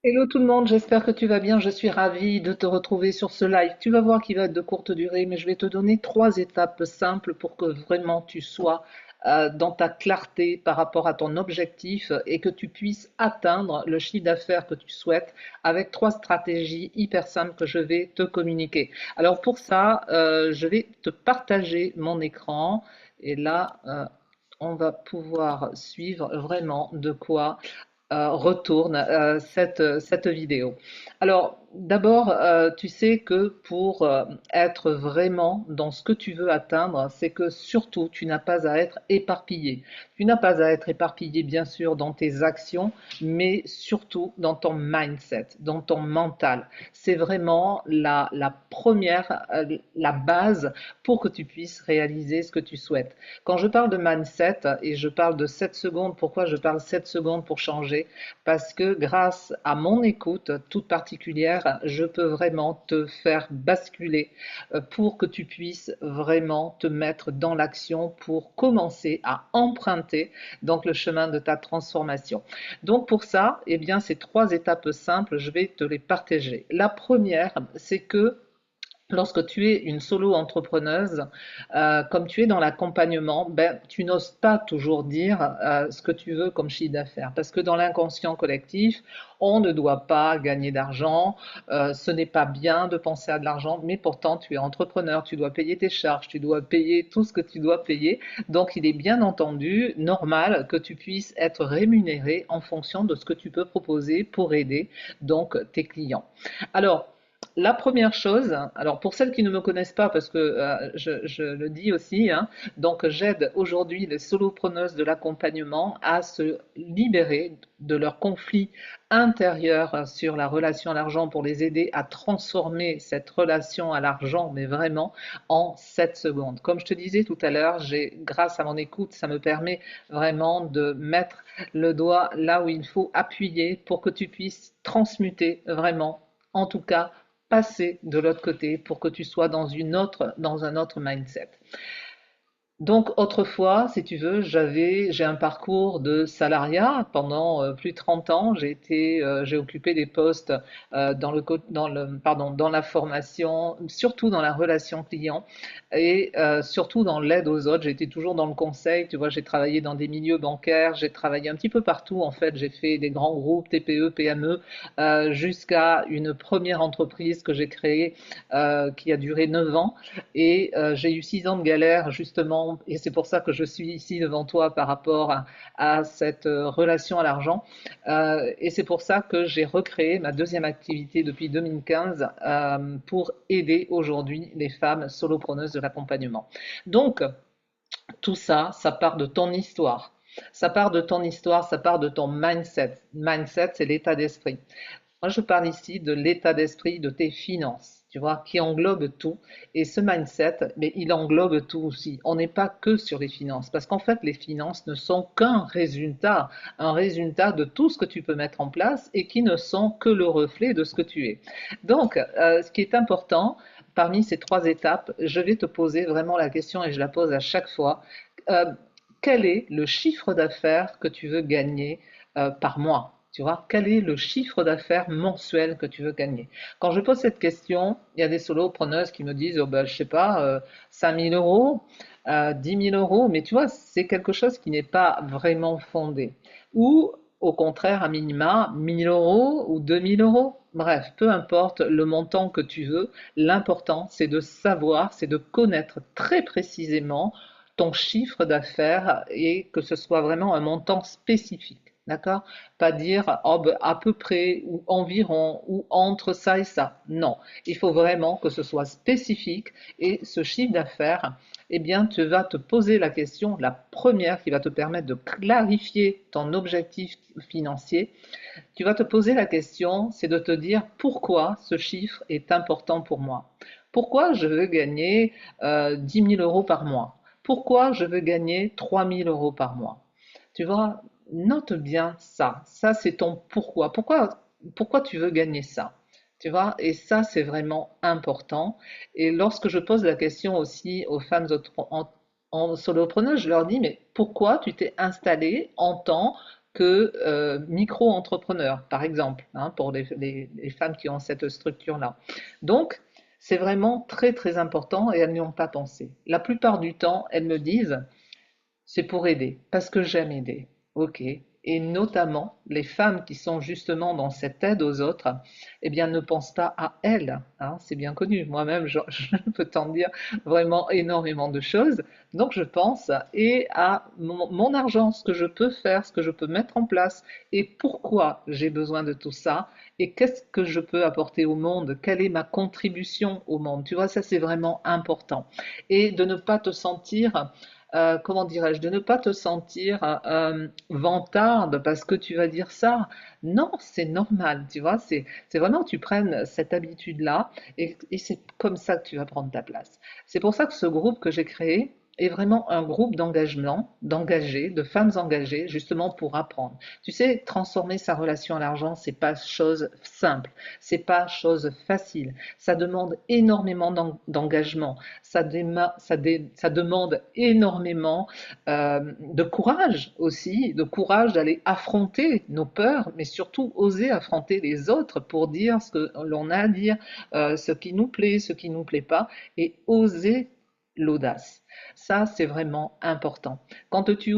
Hello tout le monde, j'espère que tu vas bien. Je suis ravie de te retrouver sur ce live. Tu vas voir qu'il va être de courte durée, mais je vais te donner trois étapes simples pour que vraiment tu sois dans ta clarté par rapport à ton objectif et que tu puisses atteindre le chiffre d'affaires que tu souhaites avec trois stratégies hyper simples que je vais te communiquer. Alors pour ça, je vais te partager mon écran et là, on va pouvoir suivre vraiment de quoi retourne cette vidéo. Alors, d'abord, tu sais que pour être vraiment dans ce que tu veux atteindre, c'est que surtout, tu n'as pas à être éparpillé. Tu n'as pas à être éparpillé, bien sûr, dans tes actions, mais surtout dans ton mindset, dans ton mental. C'est vraiment la première, la base pour que tu puisses réaliser ce que tu souhaites. Quand je parle de mindset et je parle de 7 secondes, pourquoi je parle 7 secondes pour changer? Parce que grâce à mon écoute toute particulière, je peux vraiment te faire basculer pour que tu puisses vraiment te mettre dans l'action pour commencer à emprunter donc le chemin de ta transformation. Donc pour ça, eh bien, ces trois étapes simples, je vais te les partager. La première, c'est que lorsque tu es une solo-entrepreneuse, comme tu es dans l'accompagnement, ben, tu n'oses pas toujours dire ce que tu veux comme chiffre d'affaires. Parce que dans l'inconscient collectif, on ne doit pas gagner d'argent, ce n'est pas bien de penser à de l'argent, mais pourtant tu es entrepreneur, tu dois payer tes charges, tu dois payer tout ce que tu dois payer. Donc il est bien entendu normal que tu puisses être rémunéré en fonction de ce que tu peux proposer pour aider donc tes clients. Alors, la première chose, alors pour celles qui ne me connaissent pas, parce que je le dis aussi, hein, donc j'aide aujourd'hui les solopreneuses de l'accompagnement à se libérer de leurs conflits intérieurs sur la relation à l'argent pour les aider à transformer cette relation à l'argent, mais vraiment en 7 secondes. Comme je te disais tout à l'heure, grâce à mon écoute, ça me permet vraiment de mettre le doigt là où il faut appuyer pour que tu puisses transmuter vraiment, en tout cas, passer de l'autre côté pour que tu sois dans un autre mindset. Donc autrefois, si tu veux, j'ai un parcours de salariat pendant plus de 30 ans. J'ai occupé des postes dans la formation, surtout dans la relation client et surtout dans l'aide aux autres. J'ai été toujours dans le conseil. Tu vois, j'ai travaillé dans des milieux bancaires, j'ai travaillé un petit peu partout. En fait, j'ai fait des grands groupes, TPE, PME, jusqu'à une première entreprise que j'ai créée qui a duré 9 ans. Et j'ai eu 6 ans de galère justement, et c'est pour ça que je suis ici devant toi par rapport à cette relation à l'argent. Et c'est pour ça que j'ai recréé ma deuxième activité depuis 2015 pour aider aujourd'hui les femmes solopreneuses de l'accompagnement. Donc, tout ça, ça part de ton histoire. Ça part de ton histoire, ça part de ton mindset. Mindset, c'est l'état d'esprit. Moi, je parle ici de l'état d'esprit de tes finances, tu vois, qui englobe tout. Et ce mindset, mais il englobe tout aussi. On n'est pas que sur les finances, parce qu'en fait, les finances ne sont qu'un résultat, un résultat de tout ce que tu peux mettre en place et qui ne sont que le reflet de ce que tu es. Donc, ce qui est important, parmi ces trois étapes, je vais te poser vraiment la question et je la pose à chaque fois. Euh, Quel est le chiffre d'affaires que tu veux gagner par mois? Tu vois, quel est le chiffre d'affaires mensuel que tu veux gagner? Quand je pose cette question, il y a des solopreneuses qui me disent, oh ben, je sais pas, 5 000 euros, 10 000 euros, mais tu vois, c'est quelque chose qui n'est pas vraiment fondé. Ou au contraire, à minima, 1 000 euros ou 2 000 euros. Bref, peu importe le montant que tu veux, l'important c'est de savoir, c'est de connaître très précisément ton chiffre d'affaires et que ce soit vraiment un montant spécifique. D'accord? Pas dire oh, ben, à peu près ou environ ou entre ça et ça. Non, il faut vraiment que ce soit spécifique et ce chiffre d'affaires, eh bien, tu vas te poser la question, la première qui va te permettre de clarifier ton objectif financier. Tu vas te poser la question, c'est de te dire pourquoi ce chiffre est important pour moi. Pourquoi je veux gagner 10 000 euros par mois? Pourquoi je veux gagner 3 000 euros par mois? Tu vois, note bien ça. Ça, c'est ton pourquoi. Pourquoi tu veux gagner ça? Tu vois, et ça, c'est vraiment important. Et lorsque je pose la question aussi aux femmes en solopreneurs, je leur dis, mais pourquoi tu t'es installé en tant que micro-entrepreneurs, par exemple, hein, pour les femmes qui ont cette structure-là. Donc, c'est vraiment très très important et elles n'y ont pas pensé. La plupart du temps, elles me disent, c'est pour aider, parce que j'aime aider. Ok. Et notamment, les femmes qui sont justement dans cette aide aux autres, eh bien, ne pensent pas à elles, hein, c'est bien connu. Moi-même, je peux t'en dire vraiment énormément de choses. Donc, je pense et à mon argent, ce que je peux faire, ce que je peux mettre en place et pourquoi j'ai besoin de tout ça et qu'est-ce que je peux apporter au monde, quelle est ma contribution au monde. Tu vois, ça, c'est vraiment important. Et de ne pas te sentir comment dirais-je, de ne pas te sentir vantarde parce que tu vas dire ça. Non, c'est normal, tu vois, c'est vraiment que tu prennes cette habitude-là et c'est comme ça que tu vas prendre ta place. C'est pour ça que ce groupe que j'ai créé est vraiment un groupe d'engagement, d'engagés, de femmes engagées, justement pour apprendre. Tu sais, transformer sa relation à l'argent, c'est pas chose simple, c'est pas chose facile. Ça demande énormément d'engagement, ça demande énormément de courage aussi, de courage d'aller affronter nos peurs, mais surtout oser affronter les autres pour dire ce que l'on a à dire, ce qui nous plaît, ce qui nous plaît pas, et oser l'audace. Ça, c'est vraiment important. Quand tu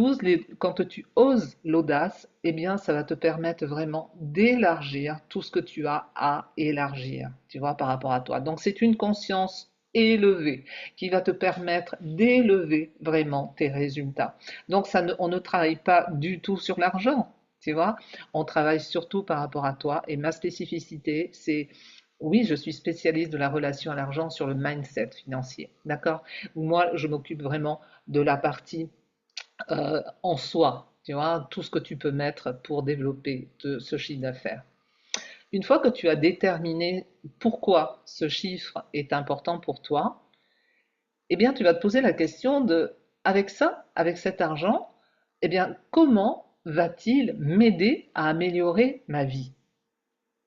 oses l'audace, eh bien, ça va te permettre vraiment d'élargir tout ce que tu as à élargir, tu vois, par rapport à toi. Donc, c'est une conscience élevée qui va te permettre d'élever vraiment tes résultats. Donc, on ne travaille pas du tout sur l'argent, tu vois. On travaille surtout par rapport à toi. Et ma spécificité, c'est oui, je suis spécialiste de la relation à l'argent sur le mindset financier, d'accord? Moi, je m'occupe vraiment de la partie en soi, tu vois, tout ce que tu peux mettre pour développer ce chiffre d'affaires. Une fois que tu as déterminé pourquoi ce chiffre est important pour toi, eh bien, tu vas te poser la question de, avec ça, avec cet argent, eh bien, comment va-t-il m'aider à améliorer ma vie?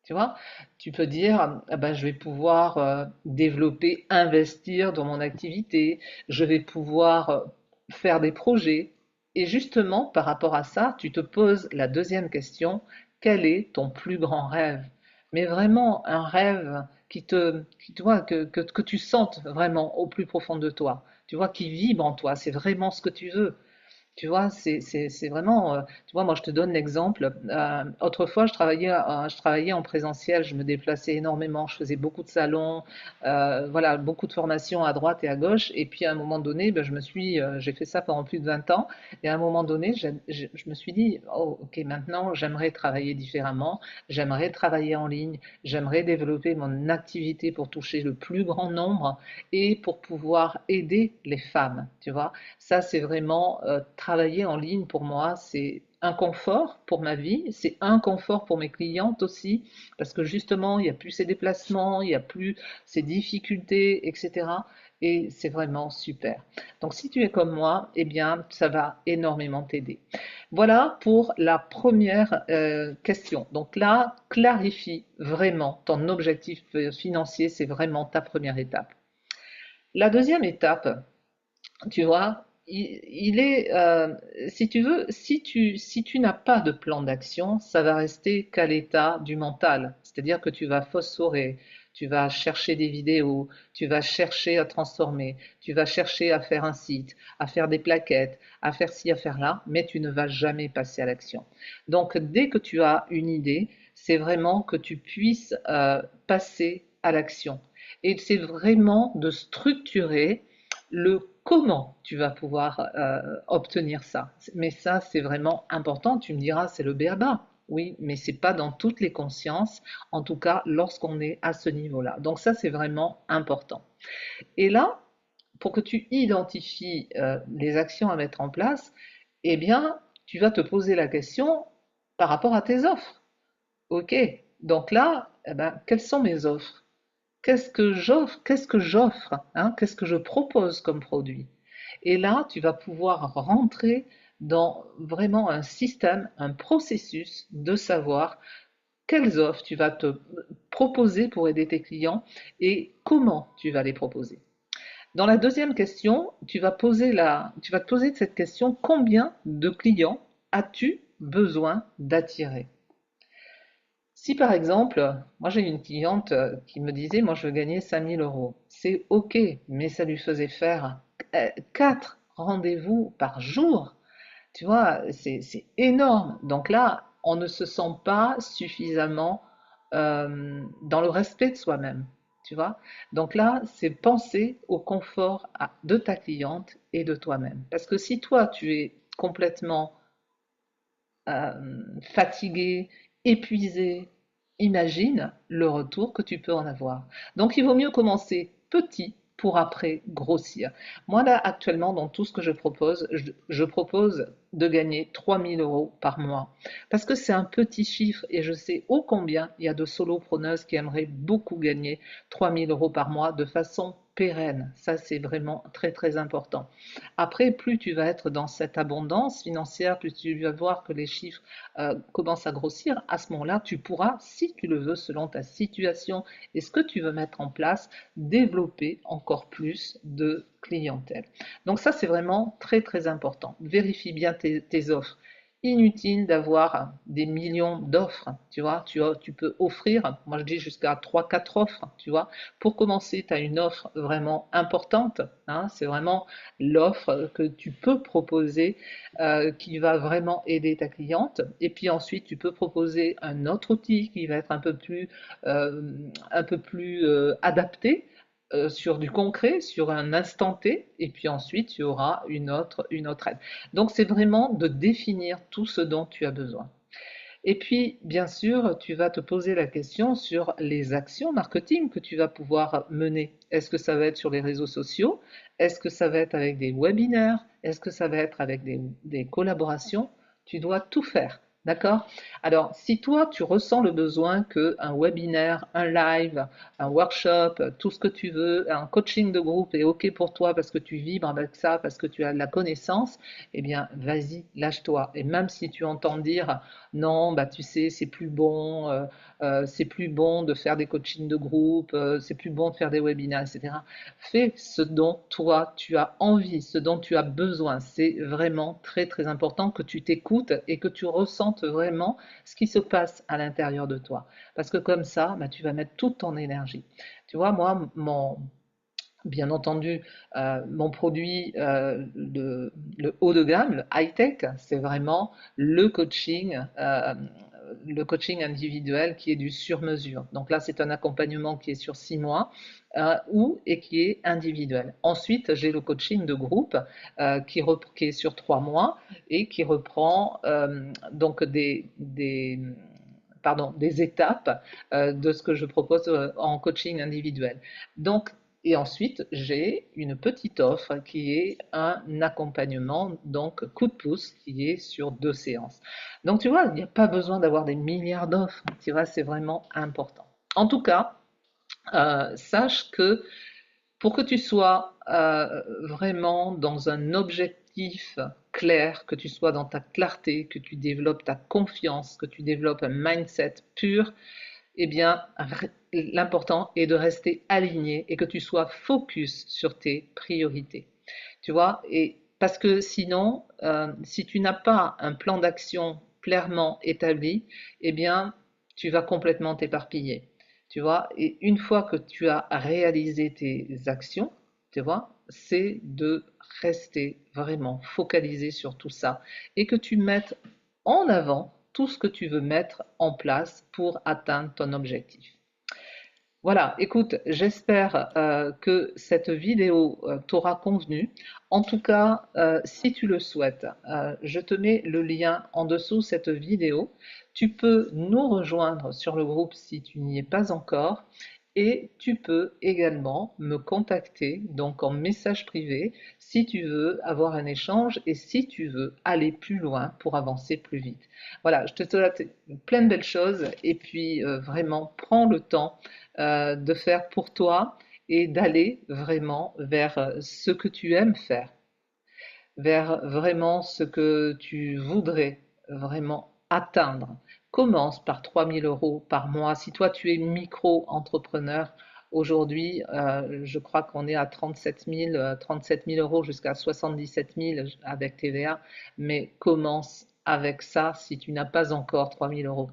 Tu vois, tu peux dire, ah ben, je vais pouvoir développer, investir dans mon activité, je vais pouvoir faire des projets. Et justement, par rapport à ça, tu te poses la deuxième question, quel est ton plus grand rêve? Mais vraiment un rêve tu vois, que tu sentes vraiment au plus profond de toi, tu vois, qui vibre en toi, c'est vraiment ce que tu veux. Tu vois, c'est vraiment, tu vois, moi je te donne l'exemple. Autrefois, je travaillais en présentiel, je me déplaçais énormément, je faisais beaucoup de salons, voilà, beaucoup de formations à droite et à gauche. Et puis à un moment donné, ben, j'ai fait ça pendant plus de 20 ans. Et à un moment donné, je me suis dit, oh, ok, maintenant j'aimerais travailler différemment, j'aimerais travailler en ligne, j'aimerais développer mon activité pour toucher le plus grand nombre et pour pouvoir aider les femmes, tu vois. Ça, c'est vraiment travailler en ligne pour moi, c'est un confort pour ma vie, c'est un confort pour mes clientes aussi, parce que justement, il n'y a plus ces déplacements, il n'y a plus ces difficultés, etc. Et c'est vraiment super. Donc, si tu es comme moi, eh bien, ça va énormément t'aider. Voilà pour la première question. Donc là, clarifie vraiment ton objectif financier, c'est vraiment ta première étape. La deuxième étape, tu vois, il est, si tu veux, si tu n'as pas de plan d'action, ça va rester qu'à l'état du mental. C'est-à-dire que tu vas phosphorer, tu vas chercher des vidéos, tu vas chercher à transformer, tu vas chercher à faire un site, à faire des plaquettes, à faire ci, à faire là, mais tu ne vas jamais passer à l'action. Donc, dès que tu as une idée, c'est vraiment que tu puisses passer à l'action. Et c'est vraiment de structurer le comment tu vas pouvoir obtenir ça. Mais ça, c'est vraiment important. Tu me diras, c'est le b.a.-ba. Oui, mais c'est pas dans toutes les consciences, en tout cas lorsqu'on est à ce niveau-là. Donc ça, c'est vraiment important. Et là, pour que tu identifies les actions à mettre en place, eh bien, tu vas te poser la question par rapport à tes offres. Ok, donc là, eh ben, quelles sont mes offres? Qu'est-ce que j'offre, hein? Qu'est-ce que je propose comme produit? Et là, tu vas pouvoir rentrer dans vraiment un système, un processus de savoir quelles offres tu vas te proposer pour aider tes clients et comment tu vas les proposer. Dans la deuxième question, tu vas te poser cette question, combien de clients as-tu besoin d'attirer. Si par exemple, moi j'ai une cliente qui me disait, moi je veux gagner 5 000 euros, c'est ok, mais ça lui faisait faire 4 rendez-vous par jour. Tu vois, c'est énorme. Donc là, on ne se sent pas suffisamment dans le respect de soi-même. Tu vois? Donc là, c'est penser au confort de ta cliente et de toi-même. Parce que si toi, tu es complètement fatigué, épuisé, imagine le retour que tu peux en avoir. Donc il vaut mieux commencer petit pour après grossir. Moi là actuellement dans tout ce que je propose de gagner 3 000 euros par mois parce que c'est un petit chiffre et je sais ô combien il y a de solopreneuses qui aimeraient beaucoup gagner 3 000 euros par mois de façon pérenne. Ça c'est vraiment très très important. Après, plus tu vas être dans cette abondance financière, plus tu vas voir que les chiffres commencent à grossir, à ce moment-là, tu pourras, si tu le veux, selon ta situation et ce que tu veux mettre en place, développer encore plus de clientèle. Donc ça, c'est vraiment très très important. Vérifie bien tes offres. Inutile d'avoir des millions d'offres, tu vois, tu peux offrir, moi je dis jusqu'à 3, 4 offres, tu vois. Pour commencer, tu as une offre vraiment importante, hein, c'est vraiment l'offre que tu peux proposer qui va vraiment aider ta cliente. Et puis ensuite, tu peux proposer un autre outil qui va être un peu plus adapté sur du concret, sur un instant T, et puis ensuite tu auras une autre aide. Donc c'est vraiment de définir tout ce dont tu as besoin. Et puis, bien sûr, tu vas te poser la question sur les actions marketing que tu vas pouvoir mener. Est-ce que ça va être sur les réseaux sociaux? Est-ce que ça va être avec des webinaires? Est-ce que ça va être avec des collaborations? Tu dois tout faire. D'accord? Alors, si toi, tu ressens le besoin qu'un webinaire, un live, un workshop, tout ce que tu veux, un coaching de groupe est OK pour toi parce que tu vibres avec ça, parce que tu as de la connaissance, eh bien, vas-y, lâche-toi. Et même si tu entends dire, non, bah tu sais, c'est plus bon de faire des coachings de groupe, c'est plus bon de faire des webinaires, etc. Fais ce dont toi tu as envie, ce dont tu as besoin. C'est vraiment très très important que tu t'écoutes et que tu ressentes vraiment ce qui se passe à l'intérieur de toi. Parce que comme ça, bah, tu vas mettre toute ton énergie. Tu vois, moi, bien entendu, mon produit, le haut de gamme, le high-tech, c'est vraiment le coaching individuel qui est du sur-mesure. Donc là, c'est un accompagnement qui est sur 6 mois et qui est individuel. Ensuite, j'ai le coaching de groupe qui est sur 3 mois et qui reprend donc des étapes de ce que je propose en coaching individuel. Donc, et ensuite, j'ai une petite offre qui est un accompagnement, donc coup de pouce, qui est sur 2 séances. Donc, tu vois, il n'y a pas besoin d'avoir des milliards d'offres. Tu vois, c'est vraiment important. En tout cas, sache que pour que tu sois vraiment dans un objectif clair, que tu sois dans ta clarté, que tu développes ta confiance, que tu développes un mindset pur, eh bien, l'important est de rester aligné et que tu sois focus sur tes priorités. Tu vois, et parce que sinon, si tu n'as pas un plan d'action clairement établi, eh bien, tu vas complètement t'éparpiller. Tu vois, et une fois que tu as réalisé tes actions, tu vois, c'est de rester vraiment focalisé sur tout ça et que tu mettes en avant tout ce que tu veux mettre en place pour atteindre ton objectif. Voilà, écoute, j'espère que cette vidéo t'aura convenu. En tout cas, si tu le souhaites, je te mets le lien en dessous de cette vidéo. Tu peux nous rejoindre sur le groupe si tu n'y es pas encore. Et tu peux également me contacter donc en message privé si tu veux avoir un échange et si tu veux aller plus loin pour avancer plus vite. Voilà, je te souhaite plein de belles choses et puis vraiment prends le temps de faire pour toi et d'aller vraiment vers ce que tu aimes faire, vers vraiment ce que tu voudrais vraiment atteindre. Commence par 3 000 euros par mois. Si toi tu es micro-entrepreneur, aujourd'hui, je crois qu'on est à 37 000 euros jusqu'à 77 000 avec TVA, mais commence avec ça si tu n'as pas encore 3 000 €